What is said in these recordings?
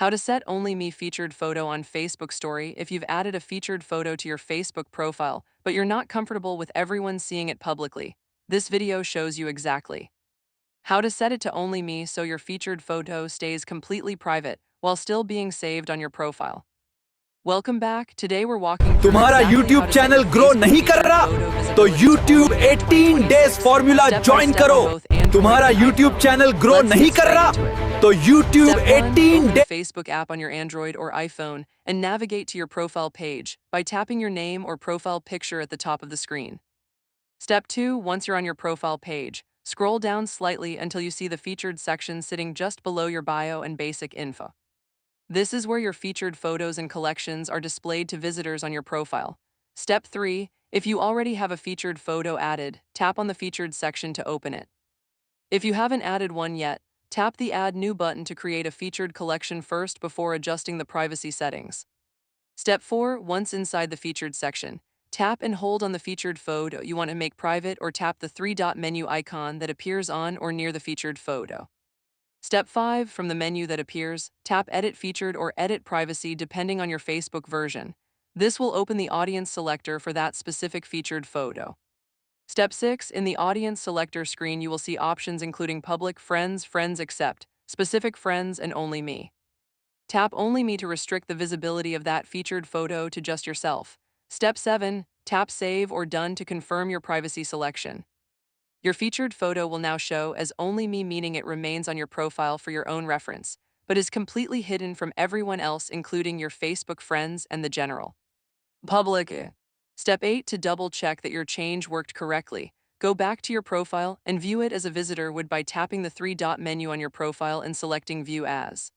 How to set only me featured photo on Facebook story if you've added a featured photo to your Facebook profile, but you're not comfortable with everyone seeing it publicly. This video shows you exactly how to set it to only me so your featured photo stays completely private while still being saved on your profile. Welcome back. Today we're walking through तुम्हारा exactly how YouTube to set channel your grow Facebook नहीं कर featured रहा photo तो visibility to YouTube only me in 18 days 2026. Formula Step by join step करो। on both Android तुम्हारा and YouTube iPhone. Channel grow Let's नहीं get कर straight रहा into it. तो YouTube Step 1. 18 Open the days Facebook app on your Android or iPhone and navigate to your profile page by tapping your name or profile picture at the top of the screen. Step 2. Once you're on your profile page, scroll down slightly until you see the featured section sitting just below your bio and basic info. This is where your featured photos and collections are displayed to visitors on your profile. Step 3. If you already have a featured photo added, tap on the featured section to open it. If you haven't added one yet, tap the Add New button to create a featured collection first before adjusting the privacy settings. Step 4. Once inside the featured section, tap and hold on the featured photo you want to make private or tap the three-dot menu icon that appears on or near the featured photo. Step 5. From the menu that appears, tap Edit Featured or Edit Privacy depending on your Facebook version. This will open the audience selector for that specific featured photo. Step 6. In the audience selector screen, you will see options including public, friends, friends accept, specific friends, and only me. Tap only me to restrict the visibility of that featured photo to just yourself. Step 7. Tap Save or Done to confirm your privacy selection. Your featured photo will now show as only me, meaning it remains on your profile for your own reference, but is completely hidden from everyone else, including your Facebook friends and the general public. Step 8. To double-check that your change worked correctly, go back to your profile and view it as a visitor would by tapping the three-dot menu on your profile and selecting View As.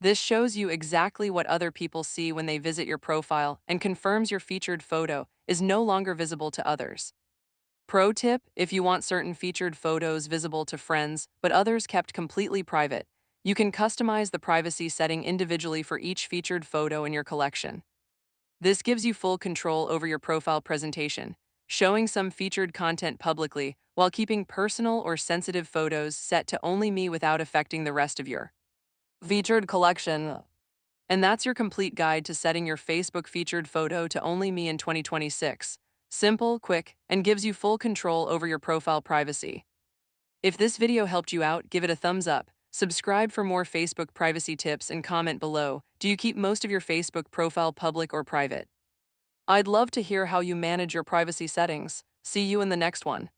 This shows you exactly what other people see when they visit your profile and confirms your featured photo is no longer visible to others. Pro tip: if you want certain featured photos visible to friends but others kept completely private, you can customize the privacy setting individually for each featured photo in your collection. This gives you full control over your profile presentation, showing some featured content publicly while keeping personal or sensitive photos set to only me without affecting the rest of your featured collection. And that's your complete guide to setting your Facebook featured photo to only me in 2026. Simple, quick, and gives you full control over your profile privacy. If this video helped you out, give it a thumbs up, subscribe for more Facebook privacy tips, and comment below. Do you keep most of your Facebook profile public or private? I'd love to hear how you manage your privacy settings. See you in the next one.